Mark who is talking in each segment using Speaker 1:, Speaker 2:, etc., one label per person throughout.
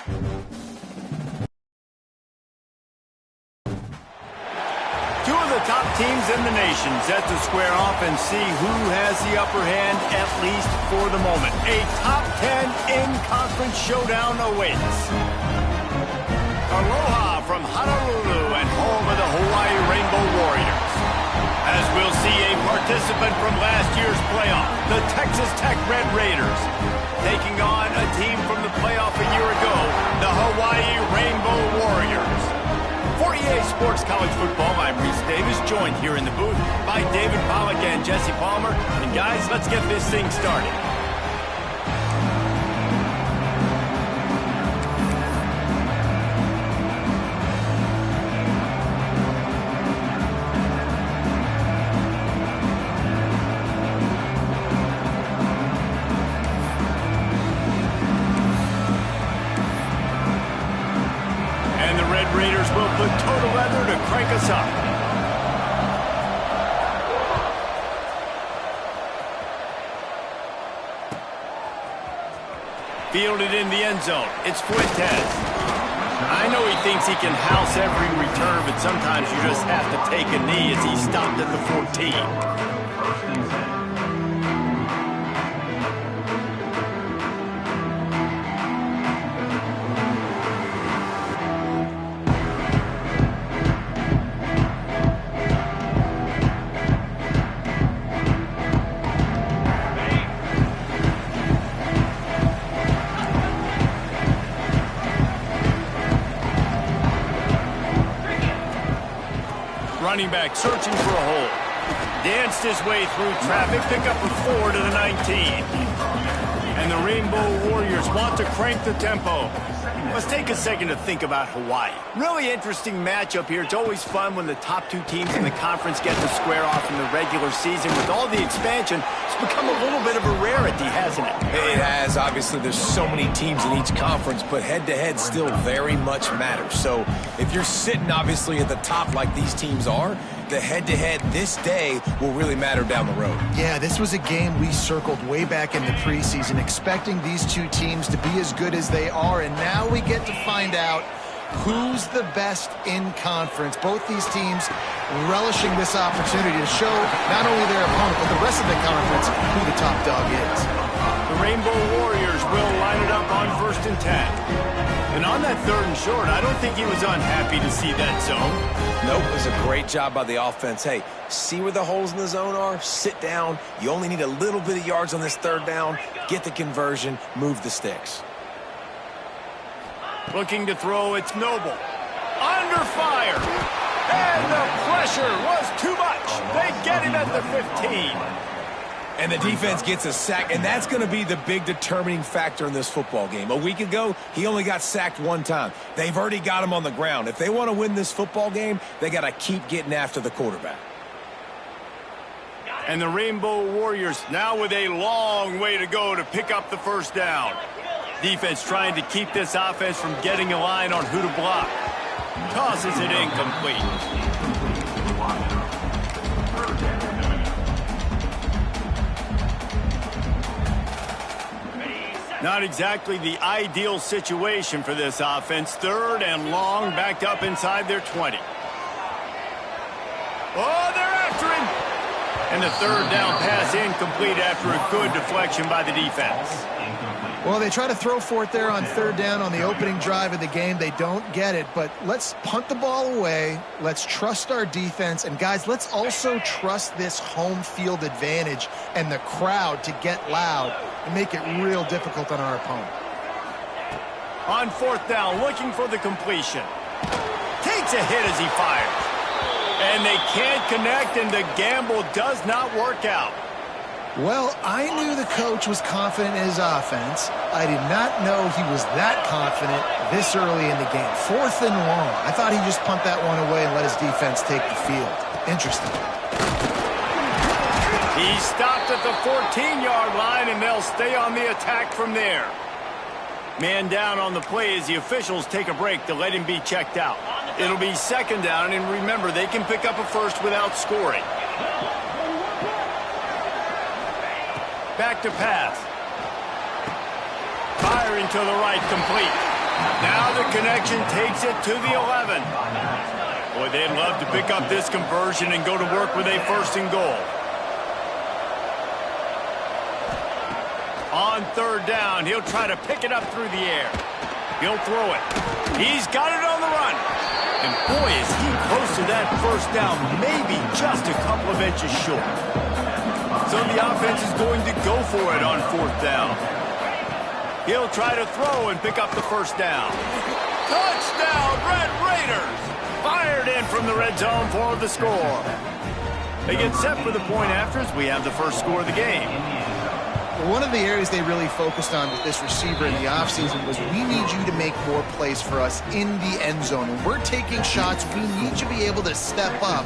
Speaker 1: Two of the top teams in the nation set to square off and see who has the upper hand, at least for the moment. A top 10 in-conference showdown awaits. Aloha from Honolulu and home of the Hawaii Rainbow Warriors. As we'll see a participant from last year's playoff, the Texas Tech Red Raiders, taking on a team from the playoff a year ago, the Hawaii Rainbow Warriors. For EA Sports College Football, I'm Reese Davis, joined here in the booth by David Pollack and Jesse Palmer. And guys, let's get this thing started. Raiders will put total leather to crank us up. Fielded in the end zone. It's Fuentes. I know he thinks he can house every return, but sometimes you just have to take a knee as he stopped at the 14. Running back searching for a hole. Danced his way through traffic, pick up a 4 to the 19. And the Rainbow Warriors want to crank the tempo. Let's take a second to think about Hawaii. Really interesting matchup here. It's always fun when the top two teams in the conference get to square off in the regular season. With all the expansion, it's become a little bit of a rarity, hasn't it?
Speaker 2: It has. Obviously, there's so many teams in each conference, but head-to-head still very much matters. So if you're sitting, obviously, at the top like these teams are, the head-to-head this day will really matter down the road.
Speaker 3: Yeah, this was a game we circled way back in the preseason, expecting these two teams to be as good as they are, and now we get to find out who's the best in conference. Both these teams relishing this opportunity to show not only their opponent, but the rest of the conference who the top dog is.
Speaker 1: The Rainbow Warriors will line it up on 1st and 10. And on that 3rd and short, I don't think he was unhappy to see that zone.
Speaker 2: Nope, it was a great job by the offense. Hey, see where the holes in the zone are? Sit down. You only need a little bit of yards on this 3rd down. Get the conversion. Move the sticks.
Speaker 1: Looking to throw, it's Noble. Under fire. And the pressure was too much. They get him at the 15.
Speaker 2: And the defense gets a sack, and that's going to be the big determining factor in this football game. A week ago, he only got sacked 1 time. They've already got him on the ground. If they want to win this football game, they got to keep getting after the quarterback.
Speaker 1: And the Rainbow Warriors now with a long way to go to pick up the 1st down. Defense trying to keep this offense from getting a line on who to block. Tosses it incomplete. Not exactly the ideal situation for this offense. 3rd and long, backed up inside their 20. Oh, they're after him. And the 3rd down pass incomplete after a good deflection by the defense.
Speaker 3: Well, they try to throw for it there on 3rd down on the opening drive of the game. They don't get it, but let's punt the ball away. Let's trust our defense. And, guys, let's also trust this home field advantage and the crowd to get loud and make it real difficult on our opponent.
Speaker 1: On 4th down, looking for the completion. Takes a hit as he fires. And they can't connect, and the gamble does not work out.
Speaker 3: Well, I knew the coach was confident in his offense. I did not know he was that confident this early in the game. 4th and long. I thought he'd just punt that one away and let his defense take the field. Interesting.
Speaker 1: He stopped at the 14-yard line, and they'll stay on the attack from there. Man down on the play as the officials take a break to let him be checked out. It'll be 2nd down, and remember, they can pick up a 1st without scoring. Back to pass. Firing to the right, complete. Now the connection takes it to the 11. Boy, they'd love to pick up this conversion and go to work with a 1st and goal. On 3rd down, he'll try to pick it up through the air. He'll throw it. He's got it on the run. And boy, is he close to that 1st down, maybe just a couple of inches short. So the offense is going to go for it on 4th down. He'll try to throw and pick up the 1st down. Touchdown, Red Raiders! Fired in from the red zone for the score. They get set for the point after as we have the first score of the game.
Speaker 3: One of the areas they really focused on with this receiver in the offseason was we need you to make more plays for us in the end zone. When we're taking shots, we need you to be able to step up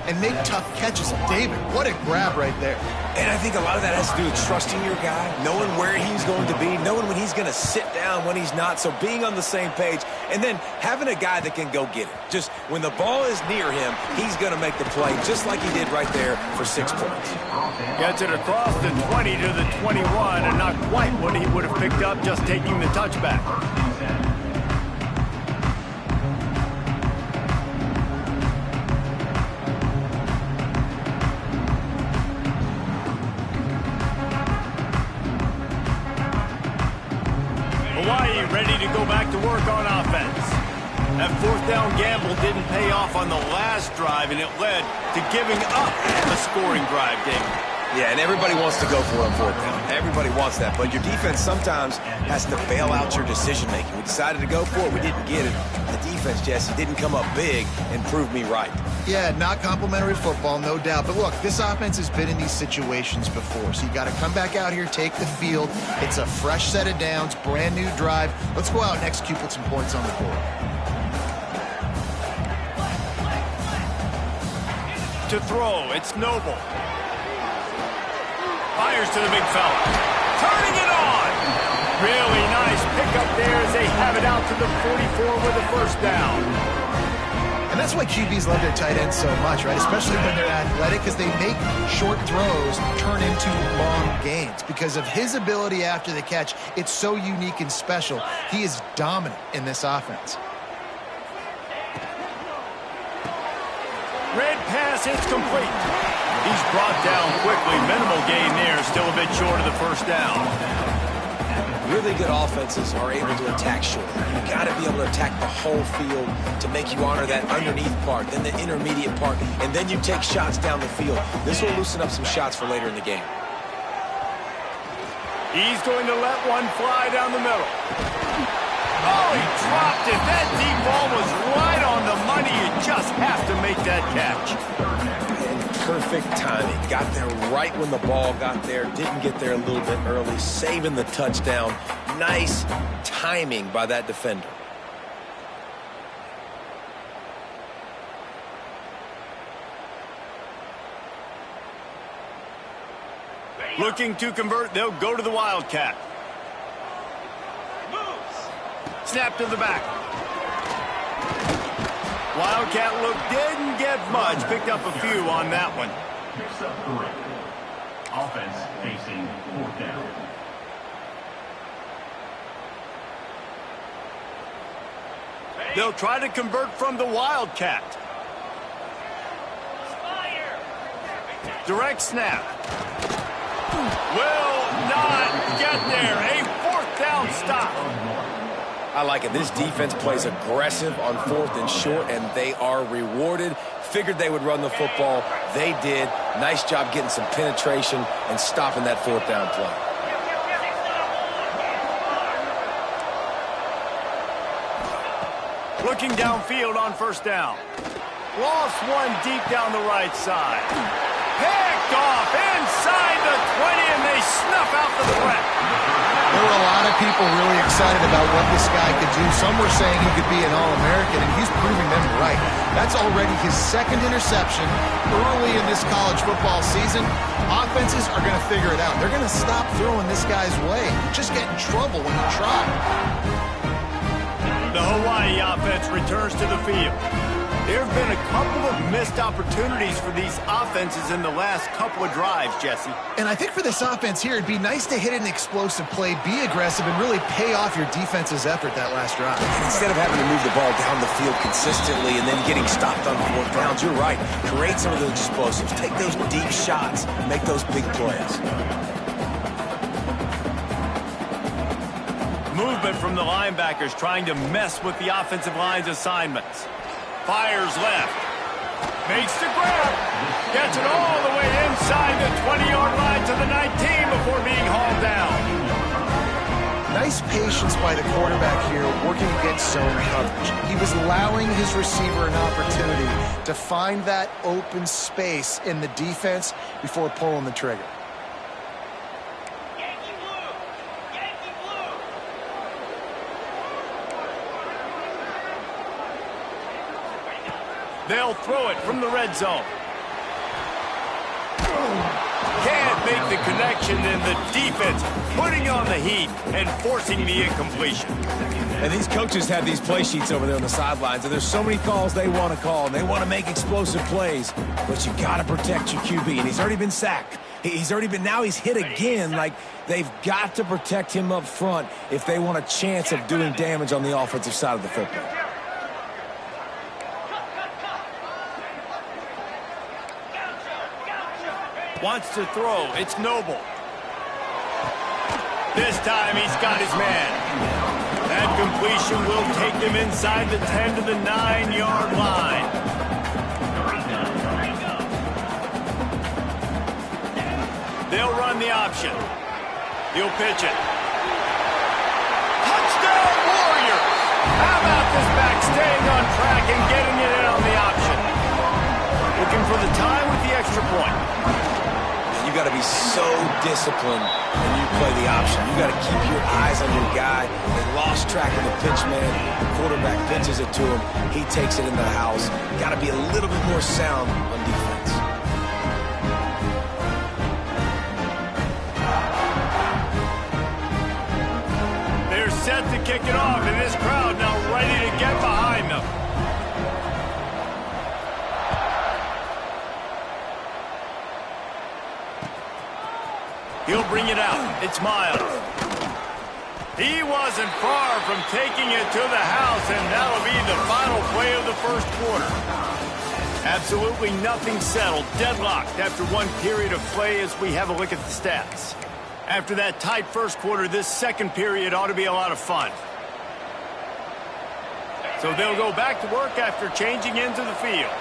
Speaker 3: and make tough catches. David, what a grab right there.
Speaker 2: And I think a lot of that has to do with trusting your guy, knowing where he's going to be, knowing when he's going to sit down, when he's not, so being on the same page, and then having a guy that can go get it. Just when the ball is near him, he's going to make the play, just like he did right there for 6 points.
Speaker 1: Gets it across the 20 to the 21, and not quite what he would have picked up just taking the touchback. Ready to go back to work on offense. That 4th down gamble didn't pay off on the last drive, and it led to giving up a scoring drive, David.
Speaker 2: Yeah, and everybody wants to go for it on 4th down. Everybody wants that, but your defense sometimes has to bail out your decision-making. We decided to go for it. We didn't get it. The defense, Jesse, didn't come up big and prove me right. Yeah, not complimentary football, no doubt. But look, this offense has been in these situations before, so you got to come back out here, take the field. It's a fresh set of downs, brand new drive. Let's go out and execute, put some points on the board.
Speaker 1: To throw, it's Noble. Fires to the big fella. Turning it on. Really nice pickup there as they have it out to the 44 with a 1st down.
Speaker 3: And that's why QBs love their tight ends so much, right? Especially when they're athletic, because they make short throws turn into long gains. Because of his ability after the catch, it's so unique and special. He is dominant in this offense.
Speaker 1: Red pass, it's complete. He's brought down quickly. Minimal gain there, still a bit short of the 1st down.
Speaker 2: Really good offenses are able to attack short. You got to be able to attack the whole field to make you honor that underneath part, then the intermediate part, and then you take shots down the field. This will loosen up some shots for later in the game.
Speaker 1: He's going to let one fly down the middle. Oh, he dropped it. That deep ball was right on the money. You just have to make that catch.
Speaker 2: Perfect timing. Got there right when the ball got there. Didn't get there a little bit early. Saving the touchdown. Nice timing by that defender.
Speaker 1: Looking to convert. They'll go to the Wildcat. Snap to the back. Wildcat look didn't get much. Picked up a few on that one.
Speaker 4: Picks up 3. Offense facing 4th down.
Speaker 1: They'll try to convert from the Wildcat. Direct snap. Will not get there. A 4th down stop.
Speaker 2: I like it. This defense plays aggressive on 4th and short, and they are rewarded. Figured they would run the football. They did. Nice job getting some penetration and stopping that 4th down play.
Speaker 1: Looking downfield on 1st down. Lost one deep down the right side. Picked off inside the 20, and they snuff out the threat.
Speaker 3: There were a lot of people really excited about what this guy could do. Some were saying he could be an All-American, and he's proving them right. That's already his 2nd interception early in this college football season. Offenses are going to figure it out. They're going to stop throwing this guy's way. You just get in trouble when you try.
Speaker 1: The Hawaii offense returns to the field. There have been a couple of missed opportunities for these offenses in the last couple of drives, Jesse.
Speaker 3: And I think for this offense here, it'd be nice to hit an explosive play, be aggressive, and really pay off your defense's effort that last drive.
Speaker 2: Instead of having to move the ball down the field consistently and then getting stopped on 4th downs, you're right. Create some of those explosives. Take those deep shots. Make those big plays.
Speaker 1: Movement from the linebackers trying to mess with the offensive line's assignments. Fires left. Makes the grab. Gets it all the way inside the 20-yard line to the 19 before being hauled down.
Speaker 3: Nice patience by the quarterback here, working against zone coverage. He was allowing his receiver an opportunity to find that open space in the defense before pulling the trigger.
Speaker 1: They'll throw it from the red zone. Can't make the connection, and the defense putting on the heat and forcing the incompletion.
Speaker 2: And these coaches have these play sheets over there on the sidelines, and there's so many calls they want to call, and they want to make explosive plays. But you got to protect your QB, and he's already been sacked. Now he's hit again. Like, they've got to protect him up front if they want a chance of doing damage on the offensive side of the football.
Speaker 1: Wants to throw. It's Noble. This time he's got his man. That completion will take them inside the 10 to the 9-yard line. They'll run the option. He'll pitch it. Touchdown, Warriors! How about this back staying on track and getting it in on the option? Looking for the time with the extra point.
Speaker 2: You got to be so disciplined when you play the option. You got to keep your eyes on your guy. They lost track of the pitch man. The quarterback pitches it to him. He takes it in the house. Got to be a little bit more sound on defense.
Speaker 1: They're set to kick it off, and this crowd now ready to get behind them. He'll bring it out. It's Miles. He wasn't far from taking it to the house, and that'll be the final play of the first quarter. Absolutely nothing settled. Deadlocked after one period of play as we have a look at the stats. After that tight first quarter, this second period ought to be a lot of fun. So they'll go back to work after changing into the field.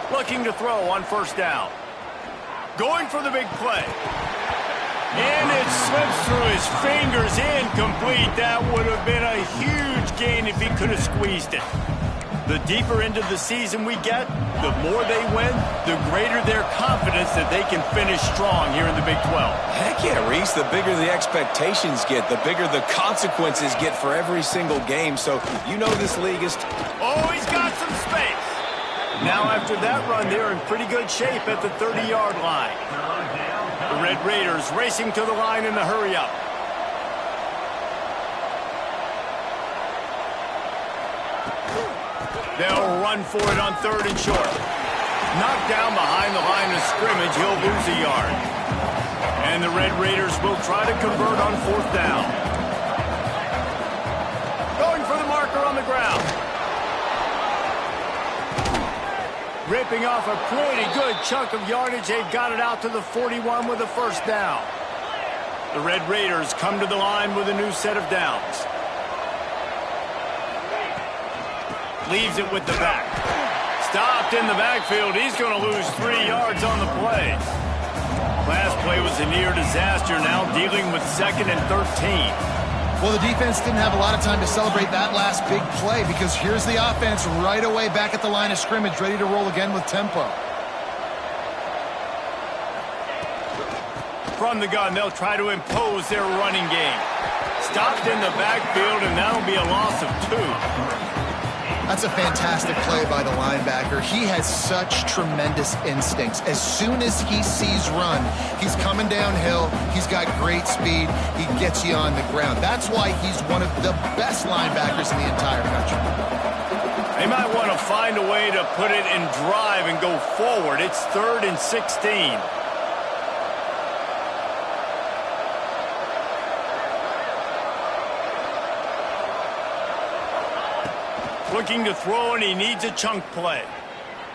Speaker 1: Looking to throw on first down. Going for the big play. And it slips through his fingers, incomplete. That would have been a huge gain if he could have squeezed it. The deeper into the season we get, the more they win, the greater their confidence that they can finish strong here in the Big 12.
Speaker 2: Heck yeah, Reese. The bigger the expectations get, the bigger the consequences get for every single game. So you know this league is...
Speaker 1: Oh, he's got some space. Now after that run, they're in pretty good shape at the 30-yard line. The Red Raiders racing to the line in the hurry-up. They'll run for it on third and short. Knocked down behind the line of scrimmage, he'll lose a yard. And the Red Raiders will try to convert on fourth down. Going for the marker on the ground. Ripping off a pretty good chunk of yardage. They've got it out to the 41 with a first down. The Red Raiders come to the line with a new set of downs. Leaves it with the back. Stopped in the backfield. He's going to lose 3 yards on the play. Last play was a near disaster. Now dealing with 2nd and 13.
Speaker 3: Well, the defense didn't have a lot of time to celebrate that last big play because here's the offense right away back at the line of scrimmage, ready to roll again with tempo.
Speaker 1: From the gun, they'll try to impose their running game. Stopped in the backfield, and that'll be a loss of 2.
Speaker 3: That's a fantastic play by the linebacker. He has such tremendous instincts. As soon as he sees run, he's coming downhill. He's got great speed. He gets you on the ground. That's why he's one of the best linebackers in the entire country.
Speaker 1: They might want to find a way to put it in drive and go forward. It's 3rd and 16. Looking to throw, and he needs a chunk play.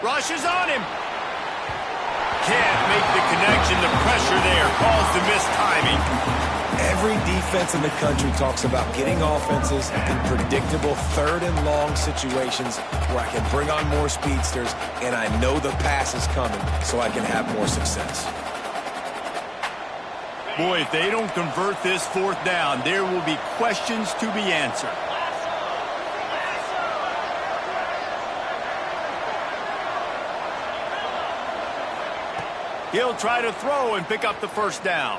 Speaker 1: Rushes on him. Can't make the connection. The pressure there caused the missed timing.
Speaker 2: Every defense in the country talks about getting offenses in predictable 3rd and long situations where I can bring on more speedsters and I know the pass is coming so I can have more success.
Speaker 1: Boy, if they don't convert this 4th down, there will be questions to be answered. He'll try to throw and pick up the 1st down.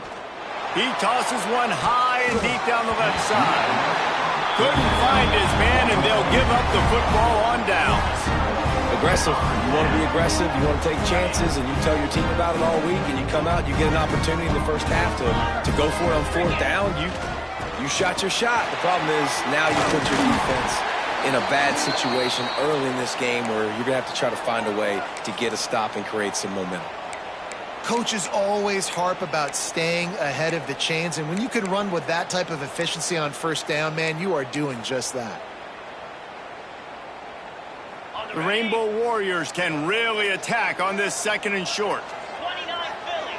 Speaker 1: He tosses one high and deep down the left side. Couldn't find his man, and they'll give up the football on downs.
Speaker 2: Aggressive. You want to be aggressive. You want to take chances, and you tell your team about it all week, and you come out, you get an opportunity in the first half to go for it on 4th down. You shot your shot. The problem is now you put your defense in a bad situation early in this game where you're going to have to try to find a way to get a stop and create some momentum.
Speaker 3: Coaches always harp about staying ahead of the chains, and when you can run with that type of efficiency on 1st down, man, you are doing just that.
Speaker 1: The Rainbow Warriors can really attack on this 2nd and short.
Speaker 5: 29 Philly.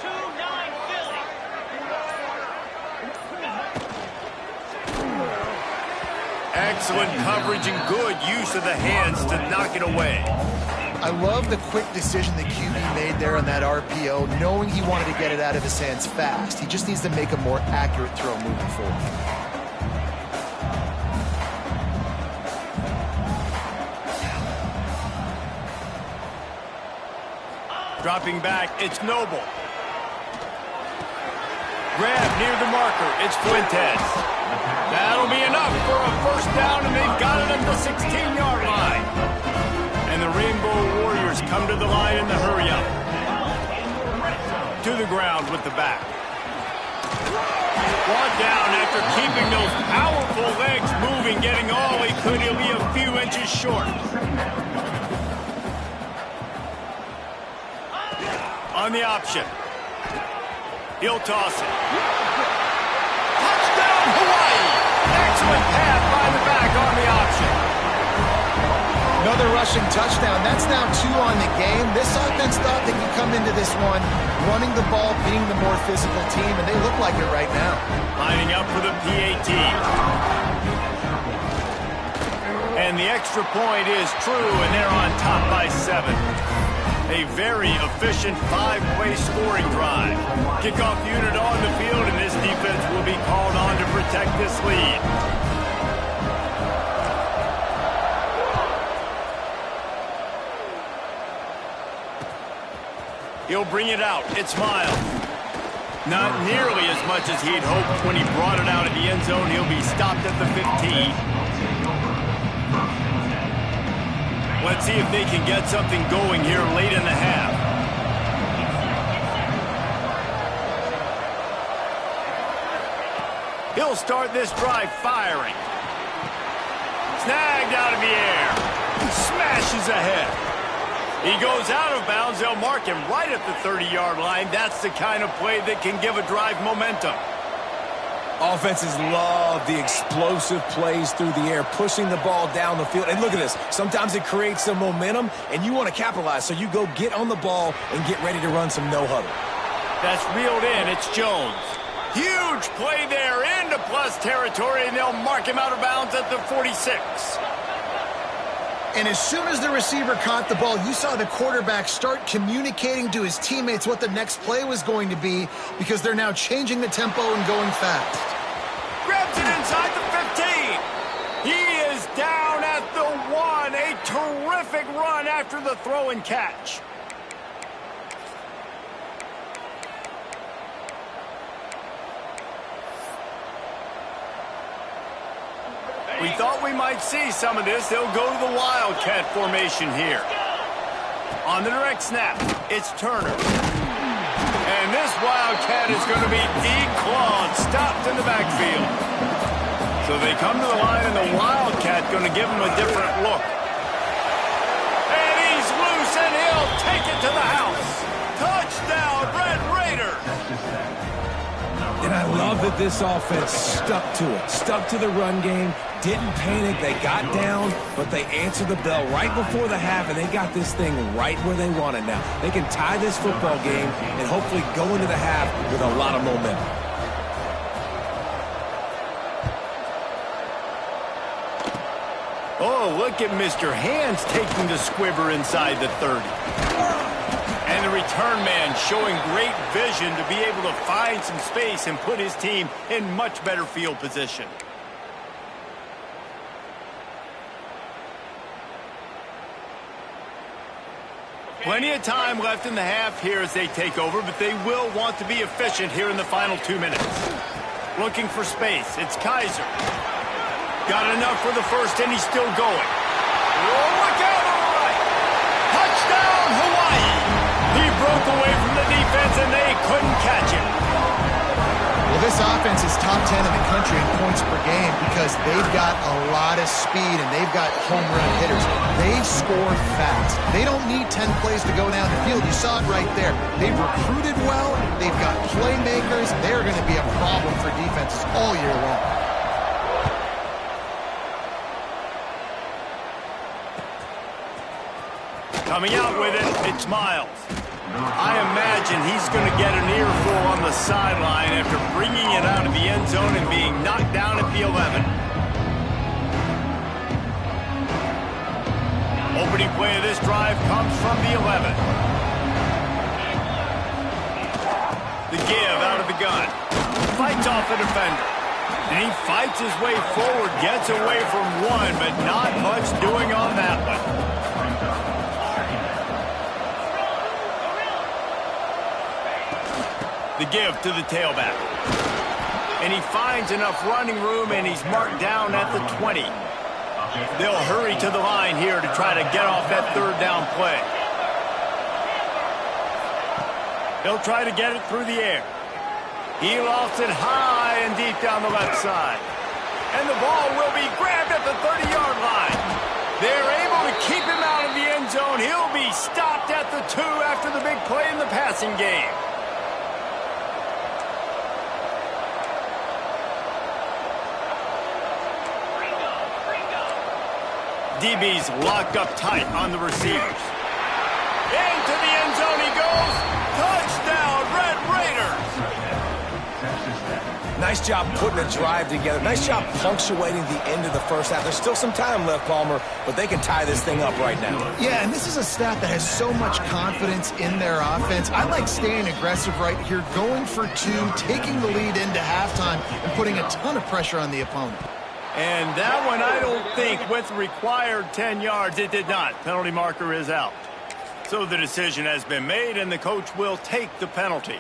Speaker 5: 2-9 Philly.
Speaker 1: Excellent coverage and good use of the hands to knock it away.
Speaker 3: I love the quick decision the QB made there on that RPO, knowing he wanted to get it out of his hands fast. He just needs to make a more accurate throw moving forward.
Speaker 1: Dropping back, it's Noble. Grab near the marker, it's Fuentes. That'll be enough for a 1st down, and they've got it at the 16-yard line. And the Rainbow Warriors come to the line in the hurry-up. To the ground with the back. Brought down after keeping those powerful legs moving, getting all he could. He'll be a few inches short. On the option. He'll toss it. Touchdown, Hawaii! Excellent pass by the back on the option.
Speaker 3: Another rushing touchdown. That's now 2 on the game. This offense thought they could come into this one running the ball, being the more physical team, and they look like it right now.
Speaker 1: Lining up for the PAT. And the extra point is true, and they're on top by 7. A very efficient 5-play scoring drive. Kickoff unit on the field, and this defense will be called on to protect this lead. He'll bring it out. It's Miles. Not nearly as much as he'd hoped when he brought it out of the end zone. He'll be stopped at the 15. Let's see if they can get something going here late in the half. He'll start this drive firing. Snagged out of the air. He smashes ahead. He goes out of bounds. They'll mark him right at the 30-yard line. That's the kind of play that can give a drive momentum.
Speaker 2: Offenses love the explosive plays through the air, pushing the ball down the field. And look at this. Sometimes it creates some momentum, and you want to capitalize. So you go get on the ball and get ready to run some no-huddle.
Speaker 1: That's reeled in. It's Jones. Huge play there into plus territory, and they'll mark him out of bounds at the 46.
Speaker 3: And as soon as the receiver caught the ball, you saw the quarterback start communicating to his teammates what the next play was going to be, because they're now changing the tempo and going fast.
Speaker 1: Grabs it inside the 15. He is down at the 1. A terrific run after the throw and catch. We thought we might see some of this. They'll go to the Wildcat formation here. On the direct snap, it's Turner. And this Wildcat is going to be declawed, stopped in the backfield. So they come to the line, and the Wildcat going to give him a different look. And he's loose, and he'll take it to the house. Touchdown, Red Raiders!
Speaker 2: And I love that this offense stuck to it, stuck to the run game, didn't panic. They got down, but they answered the bell right before the half, and they got this thing right where they want it now. They can tie this football game and hopefully go into the half with a lot of momentum.
Speaker 1: Oh, look at Mr. Hands taking the squibber inside the 30. And the return man showing great vision to be able to find some space and put his team in much better field position. Plenty of time left in the half here as they take over, but they will want to be efficient here in the final 2 minutes. Looking for space, it's Kaiser. Got enough for the first, and he's still going. Oh, look out on the right! Touchdown, Hawaii! He broke away from the defense, and they couldn't catch him.
Speaker 3: Well, this offense is top 10 in the country in points per game because they've got a lot of speed and they've got home run hitters. They score fast. They don't need 10 plays to go down the field. You saw it right there. They've recruited well. They've got playmakers. They're going to be a problem for defenses all year long.
Speaker 1: Coming out with it, it's Miles. I imagine he's going to get an earful on the sideline after bringing it out of the end zone and being knocked down at the 11. Opening play of this drive comes from the 11. The give out of the gun. Fights off the defender. And he fights his way forward, gets away from one, but not much doing on that one. The give to the tailback. And he finds enough running room, and he's marked down at the 20. They'll hurry to the line here to try to get off that third down play. He'll try to get it through the air. He lofts it high and deep down the left side. And the ball will be grabbed at the 30-yard line. They're able to keep him out of the end zone. He'll be stopped at the 2 after the big play in the passing game. DB's locked up tight on the receivers. Into the end zone he goes. Touchdown, Red Raiders!
Speaker 2: Nice job putting a drive together. Nice job punctuating the end of the first half. There's still some time left, Palmer, but they can tie this thing up right now.
Speaker 3: Yeah, and this is a staff that has so much confidence in their offense. I like staying aggressive right here, going for 2, taking the lead into halftime, and putting a ton of pressure on the opponent.
Speaker 1: And that one, I don't think, with required 10 yards, it did not. Penalty marker is out. So the decision has been made, and the coach will take the penalty.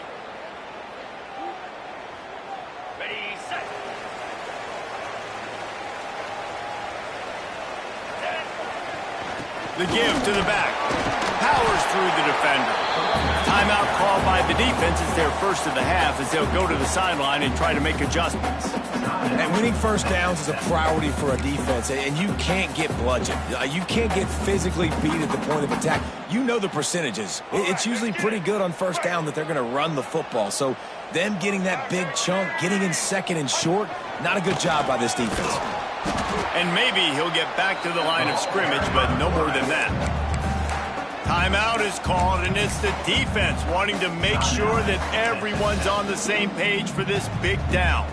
Speaker 5: Ready, set.
Speaker 1: The give to the back. Powers through the defender. Timeout called by the defense is their first of the half as they'll go to the sideline and try to make adjustments.
Speaker 2: And winning first downs is a priority for a defense, and you can't get bludgeoned. You can't get physically beat at the point of attack. You know the percentages. It's usually pretty good on first down that they're going to run the football. So them getting that big chunk, getting in second and short, not a good job by this defense.
Speaker 1: And maybe he'll get back to the line of scrimmage, but no more than that. Timeout is called, and it's the defense wanting to make sure that everyone's on the same page for this big down.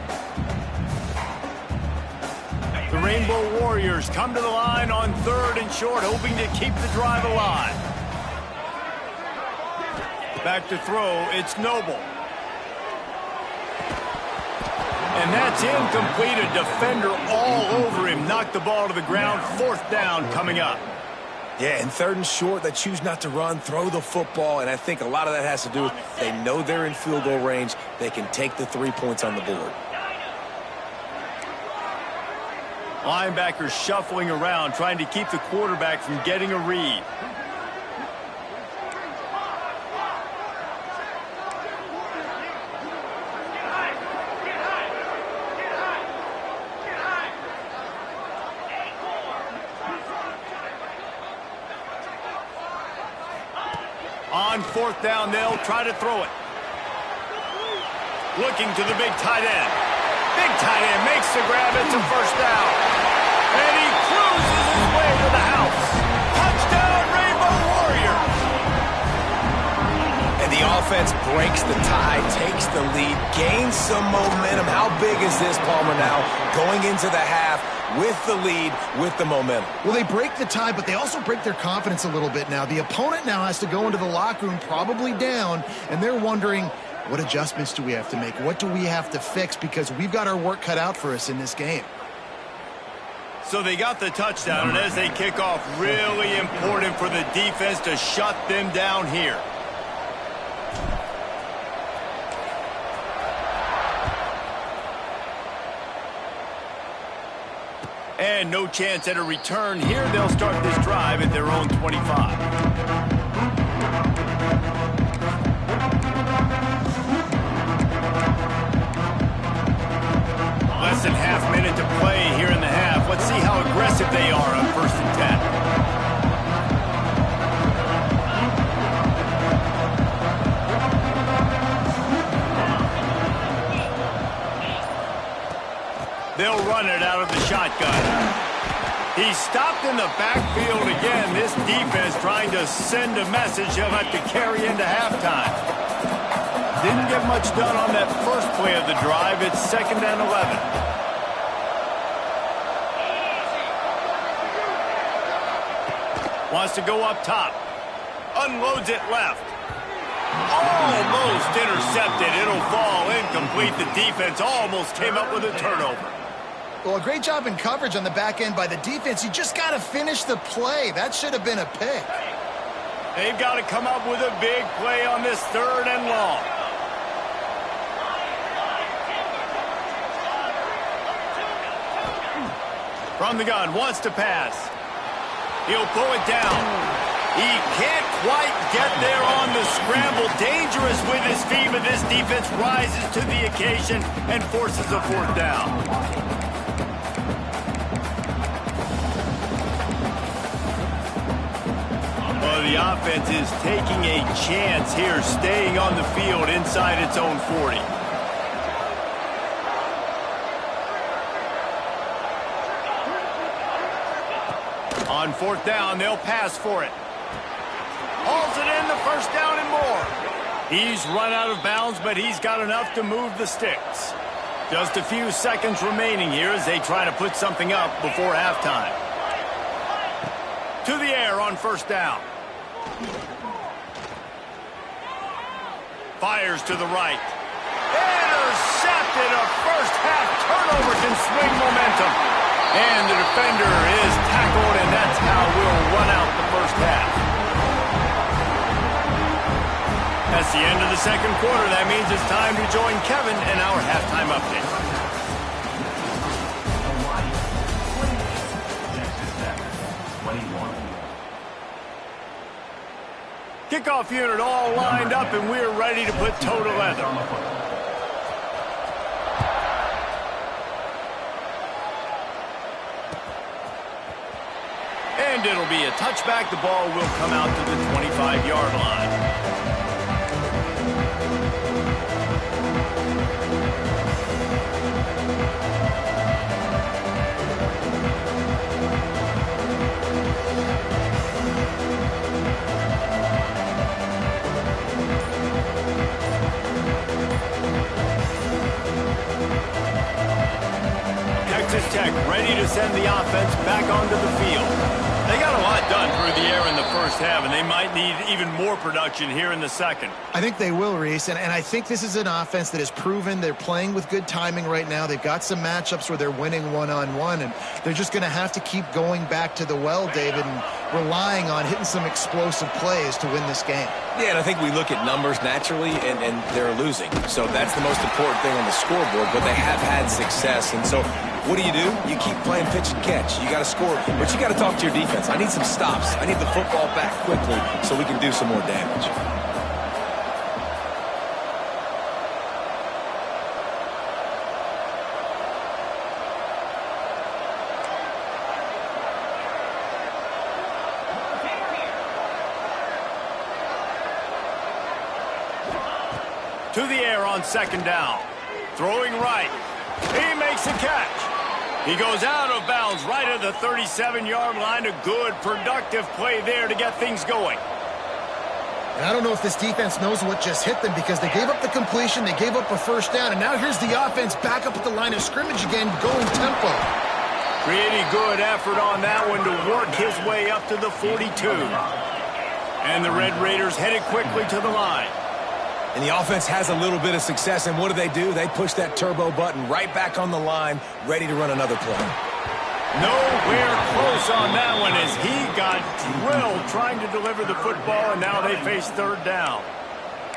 Speaker 1: The Rainbow Warriors come to the line on 3rd and short, hoping to keep the drive alive. Back to throw, it's Noble. And that's incomplete. A defender all over him. Knocked the ball to the ground. 4th down coming up.
Speaker 2: Yeah, and 3rd and short, they choose not to run, throw the football, and I think a lot of that has to do with they know they're in field goal range. They can take the 3 points on the board.
Speaker 1: Linebackers shuffling around, trying to keep the quarterback from getting a read. On fourth down, they'll try to throw it. Looking to the big tight end. Big tight end makes the grab. It's a first down. And he cruises his way to the house. Touchdown, Rainbow Warriors.
Speaker 2: And the offense breaks the tie, takes the lead, gains some momentum. How big is this, Palmer, now? Going into the half with the lead, with the momentum.
Speaker 3: Well, they break the tie, but they also break their confidence a little bit now. The opponent now has to go into the locker room probably down, and they're wondering, what adjustments do we have to make? What do we have to fix? Because we've got our work cut out for us in this game.
Speaker 1: So they got the touchdown, and as they kick off, really important for the defense to shut them down here. And no chance at a return here. They'll start this drive at their own 25. Less than half minute to play here in the half. Let's see how aggressive they are on 1st and 10. They'll run it out of the shotgun. He's stopped in the backfield again. This defense trying to send a message he'll have to carry into halftime. Didn't get much done on that first play of the drive. It's 2nd and 11. Wants to go up top. Unloads it left. Almost intercepted. It'll fall incomplete. The defense almost came up with a turnover.
Speaker 3: Well, a great job in coverage on the back end by the defense. You just got to finish the play. That should have been a pick.
Speaker 1: They've got to come up with a big play on this 3rd and long. From the gun, wants to pass. He'll pull it down. He can't quite get there on the scramble. Dangerous with his feet, but this defense rises to the occasion and forces a 4th down. Well, the offense is taking a chance here, staying on the field inside its own 40. On 4th down, they'll pass for it. Hauls it in, the 1st down and more. He's run out of bounds, but he's got enough to move the sticks. Just a few seconds remaining here as they try to put something up before halftime. To the air on 1st down. Fires to the right. Intercepted. A first-half turnover can swing momentum. And the defender is tackled, and that's how we'll run out the 1st half. That's the end of the 2nd quarter. That means it's time to join Kevin in our halftime update. Kickoff unit all lined up, and we're ready to put toe to leather. And it'll be a touchback. The ball will come out to the 25-yard line. Texas Tech ready to send the offense back onto the field. They got a lot done through the air in the 1st half, and they might need even more production here in the 2nd.
Speaker 3: I think they will, Reese, and I think this is an offense that has proven they're playing with good timing right now. They've got some matchups where they're winning one-on-one, and they're just going to have to keep going back to the well, David, and relying on hitting some explosive plays to win this game.
Speaker 2: Yeah, and I think we look at numbers naturally, and they're losing. So that's the most important thing on the scoreboard, but they have had success. And so What do? You keep playing pitch and catch. You got to score, but you got to talk to your defense. I need some stops. I need the football back quickly so we can do some more damage.
Speaker 1: To the air on second down. Throwing right. He makes a catch. He goes out of bounds right at the 37-yard line. A good, productive play there to get things going.
Speaker 3: And I don't know if this defense knows what just hit them because they gave up the completion, they gave up a first down, and now here's the offense back up at the line of scrimmage again, going tempo.
Speaker 1: Pretty good effort on that one to work his way up to the 42. And the Red Raiders headed quickly to the line.
Speaker 2: And the offense has a little bit of success, and what do? They push that turbo button right back on the line, ready to run another play.
Speaker 1: Nowhere close on that one as he got drilled trying to deliver the football, and now they face third down.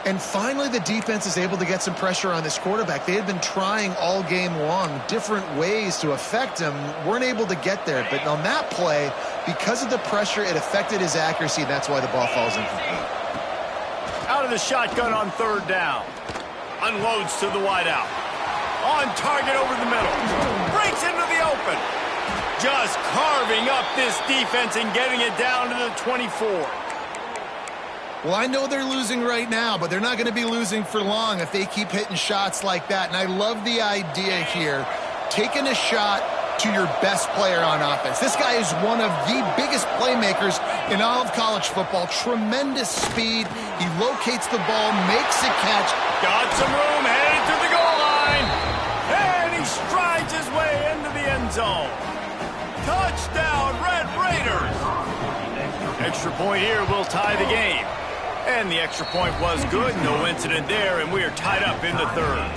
Speaker 3: And finally, the defense is able to get some pressure on this quarterback. They had been trying all game long different ways to affect him, weren't able to get there. But on that play, because of the pressure, it affected his accuracy, and that's why the ball falls incomplete.
Speaker 1: Out of the shotgun on third down. Unloads to the wideout. On target over the middle. Breaks into the open. Just carving up this defense and getting it down to the 24.
Speaker 3: Well, I know they're losing right now, but they're not going to be losing for long if they keep hitting shots like that. And I love the idea here. Taking a shot to your best player on offense. This guy is one of the biggest playmakers in all of college football. Tremendous speed. He locates the ball, makes a catch.
Speaker 1: Got some room, headed to the goal line. And he strides his way into the end zone. Touchdown, Red Raiders. Extra point here will tie the game. And the extra point was good. No incident there, and we are tied up in the third.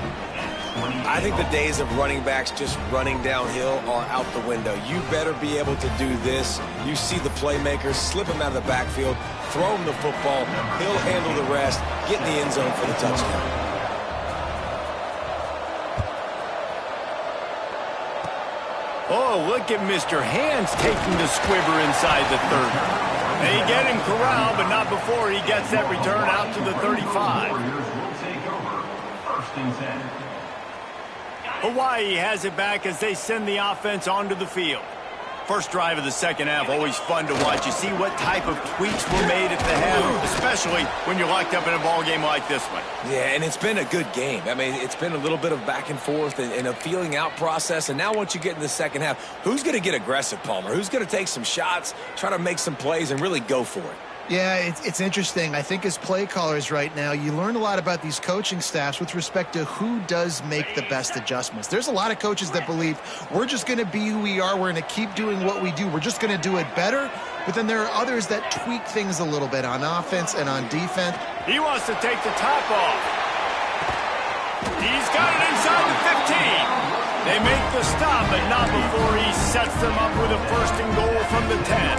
Speaker 2: I think the days of running backs just running downhill are out the window. You better be able to do this. You see the playmakers, slip him out of the backfield, throw him the football, he'll handle the rest, get in the end zone for the touchdown.
Speaker 1: Oh, look at Mr. Hands taking the squibber inside the 30. They get him corralled, but not before he gets that return out to the 35. Hawaii has it back as they send the offense onto the field. First drive of the second half, always fun to watch. You see what type of tweaks were made at the half, especially when you're locked up in a ball game like this one.
Speaker 2: Yeah, and it's been a good game. I mean, it's been a little bit of back and forth and a feeling out process. And now once you get in the second half, who's going to get aggressive, Palmer? Who's going to take some shots, try to make some plays, and really go for it?
Speaker 3: Yeah, it's interesting. I think as play callers right now, you learn a lot about these coaching staffs with respect to who does make the best adjustments. There's a lot of coaches that believe we're just going to be who we are. We're going to keep doing what we do. We're just going to do it better. But then there are others that tweak things a little bit on offense and on defense.
Speaker 1: He wants to take the top off. He's got it inside the 15. They make the stop, but not before he sets them up with a first and goal from the 10.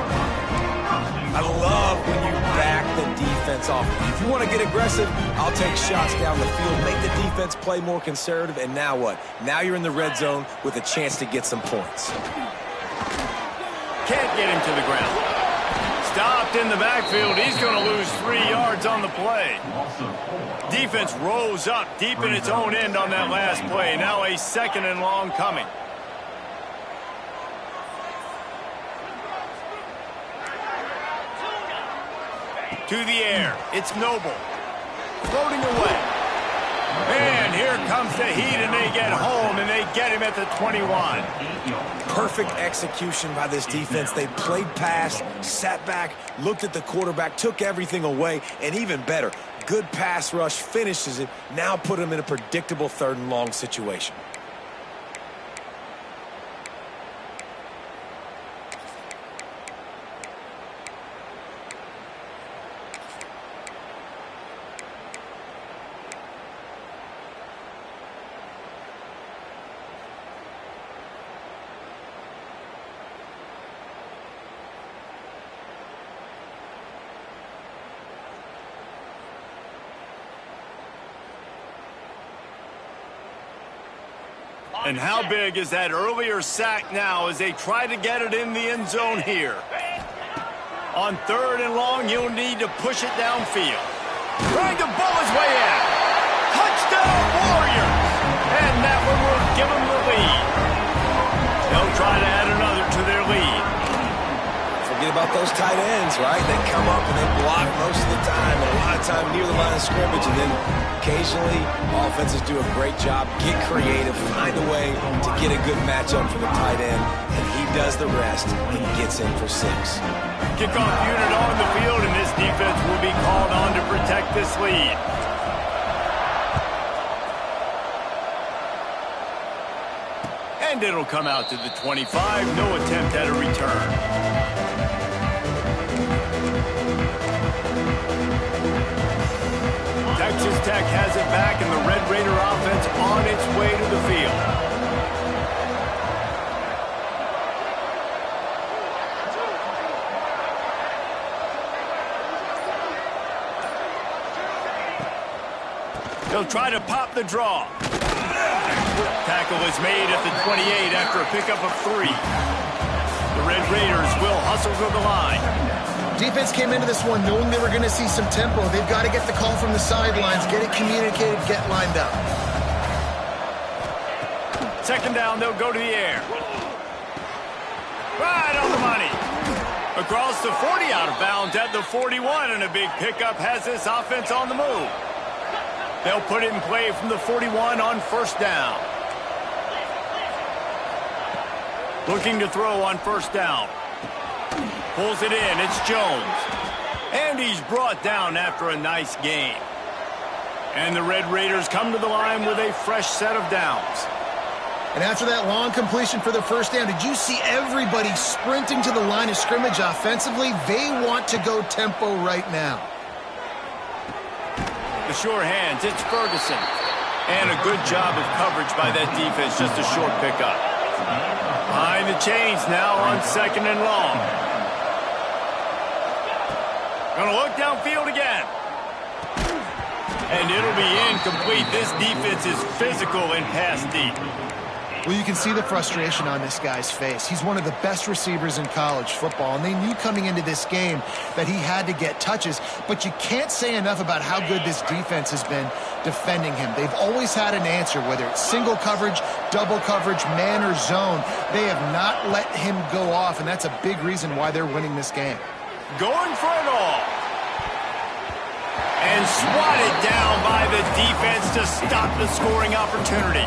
Speaker 2: I love when you back the defense off. If you want to get aggressive, I'll take shots down the field, make the defense play more conservative, and now what? Now you're in the red zone with a chance to get some points.
Speaker 1: Can't get him to the ground. Stopped in the backfield. He's going to lose 3 yards on the play. Defense rose up deep in its own end on that last play. Now a second and long coming. To the air. It's Noble. Floating away. And here comes the heat, and they get home, and they get him at the 21.
Speaker 2: Perfect execution by this defense. They played pass, sat back, looked at the quarterback, took everything away, and even better, good pass rush, finishes it, now put him in a predictable third and long situation.
Speaker 1: And how big is that earlier sack now as they try to get it in the end zone here? On 3rd and long, you'll need to push it downfield. Trying to bowl his way in. Touchdown, Warriors! And that one will give them the lead. They'll try to add another to their lead.
Speaker 2: Forget about those tight ends, right? They come up and they block most of the time, and a lot of time near the line of scrimmage, and then occasionally offenses do a great job, get creative, find a way to get a good matchup for the tight end, and he does the rest and gets in for 6.
Speaker 1: Kickoff unit on the field, and this defense will be called on to protect this lead. And it'll come out to the 25. No attempt at a return. Texas Tech has it back, and the Red Raider offense on its way to the field. They'll try to pop the draw. Tackle is made at the 28 after a pickup of 3. The Red Raiders will hustle to the line.
Speaker 3: Defense came into this one knowing they were going to see some tempo. They've got to get the call from the sidelines, get it communicated, get lined up.
Speaker 1: 2nd down, they'll go to the air. Right on the money. Across the 40, out of bounds at the 41, and a big pickup has this offense on the move. They'll put it in play from the 41 on 1st down. Looking to throw on 1st down. Pulls it in. It's Jones. And he's brought down after a nice gain. And the Red Raiders come to the line with a fresh set of downs.
Speaker 3: And after that long completion for the 1st down, did you see everybody sprinting to the line of scrimmage offensively? They want to go tempo right now.
Speaker 1: The sure hands, it's Ferguson. And a good job of coverage by that defense, just a short pickup. Behind the chains now on 2nd and long. Gonna look downfield again. And it'll be incomplete. This defense is physical and pass deep.
Speaker 3: Well, you can see the frustration on this guy's face. He's one of the best receivers in college football, and they knew coming into this game that he had to get touches, but you can't say enough about how good this defense has been defending him. They've always had an answer, whether it's single coverage, double coverage, man or zone. They have not let him go off, and that's a big reason why they're winning this game.
Speaker 1: Going for it all. And swatted down by the defense to stop the scoring opportunity.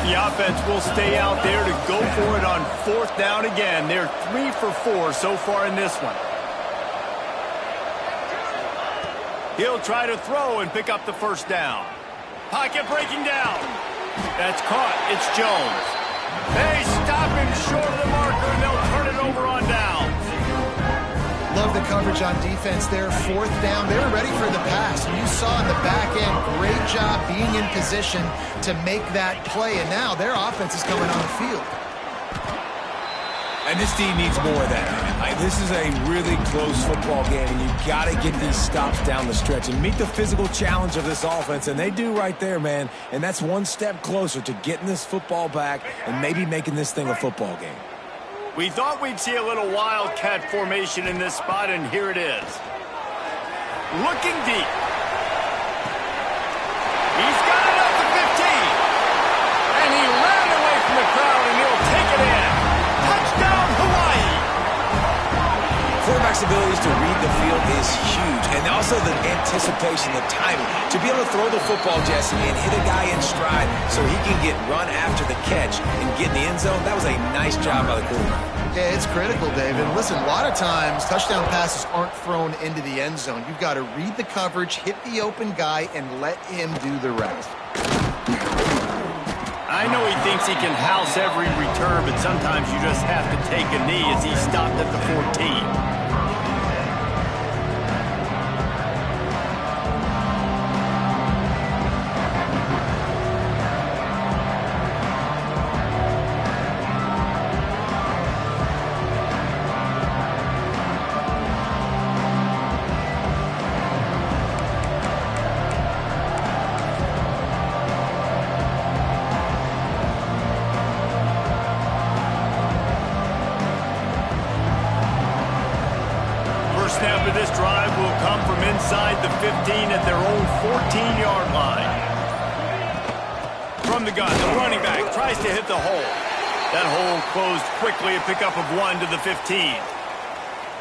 Speaker 1: The offense will stay out there to go for it on 4th down again. They're 3 for 4 so far in this one. He'll try to throw and pick up the 1st down. Pocket breaking down. That's caught. It's Jones. They stop him short of the marker, and they'll turn it over on down.
Speaker 3: Love the coverage on defense there. 4th down. They were ready for the pass. And you saw in the back end, great job being in position to make that play. And now their offense is coming on the field.
Speaker 2: And this team needs more of that. This is a really close football game, and you've got to get these stops down the stretch and meet the physical challenge of this offense. And they do right there, man. And that's one step closer to getting this football back and maybe making this thing a football game.
Speaker 1: We thought we'd see a little wildcat formation in this spot, and here it is. Looking deep. He's got it up to 15. And he ran away from the crowd, and he'll take it in. Touchdown, Hawaii.
Speaker 2: Quarterback's abilities to read the field is huge, and also the anticipation, the timing. To be able to throw the football, Jesse, and hit a guy in stride so he can get run after the catch and get in the end zone, that was a nice job by the quarterback.
Speaker 3: Yeah, it's critical, David. Listen, a lot of times touchdown passes aren't thrown into the end zone. You've got to read the coverage, hit the open guy, and let him do the rest.
Speaker 1: I know he thinks he can house every return, but sometimes you just have to take a knee as he stopped at the 14. half of this drive will come from inside the 15 at their own 14-yard line. From the gun, the running back tries to hit the hole. That hole closed quickly, a pickup of 1 to the 15.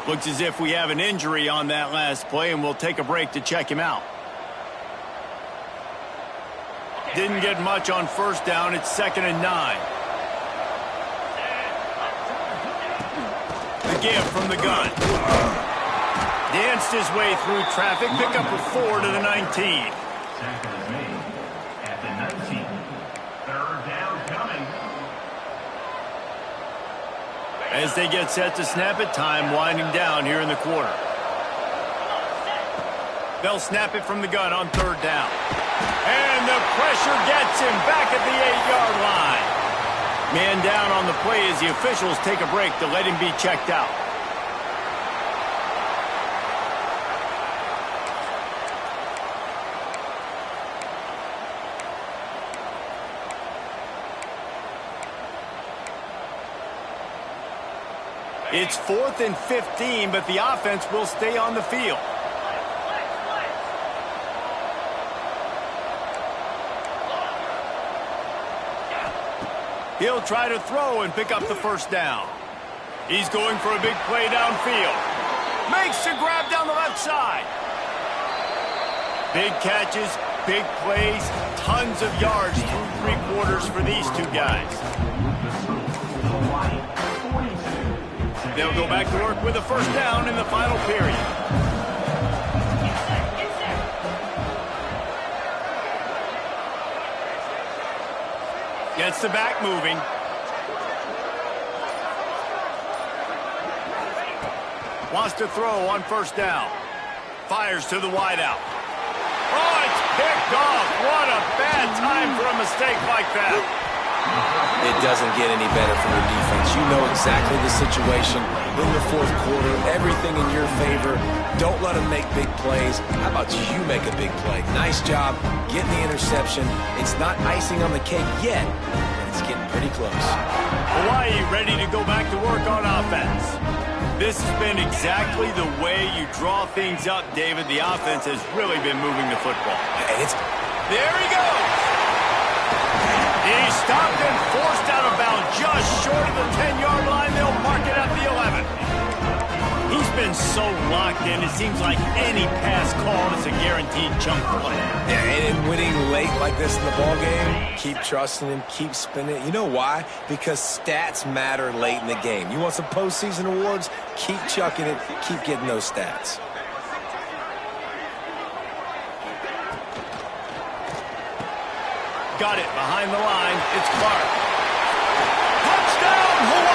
Speaker 1: Looks as if we have an injury on that last play, and we'll take a break to check him out. Didn't get much on first down. It's 2nd and 9. The give from the gun. Danced his way through traffic. Pickup of 4 to the 19.
Speaker 4: Tackle is made at the 19. 3rd down coming.
Speaker 1: As they get set to snap it, time winding down here in the quarter. They'll snap it from the gun on 3rd down. And the pressure gets him back at the 8-yard line. Man down on the play as the officials take a break to let him be checked out. It's 4th and 15, but the offense will stay on the field. He'll try to throw and pick up the 1st down. He's going for a big play downfield. Makes the grab down the left side. Big catches, big plays, tons of yards through 3 quarters for these two guys. They'll go back to work with a 1st down in the final period. Gets the back moving. Wants to throw on 1st down. Fires to the wideout. Oh, it's picked off. What a bad time for a mistake like that.
Speaker 2: It doesn't get any better from your defense. You know exactly the situation in the 4th quarter. Everything in your favor. Don't let them make big plays. How about you make a big play? Nice job getting the interception. It's not icing on the cake yet, but it's getting pretty close.
Speaker 1: Hawaii ready to go back to work on offense. This has been exactly the way you draw things up, David. The offense has really been moving the football.
Speaker 2: And it's...
Speaker 1: There he goes. He's stopped and forced out of bounds just short of the 10-yard line. They'll mark it at the 11. He's been so locked in, it seems like any pass call is a guaranteed chunk play.
Speaker 2: Yeah, and winning late like this in the ball game, keep trusting him, keep spinning it. You know why? Because stats matter late in the game. You want some postseason awards? Keep chucking it, keep getting those stats.
Speaker 1: Got it behind the line. It's Clark. Touchdown, Hawaii!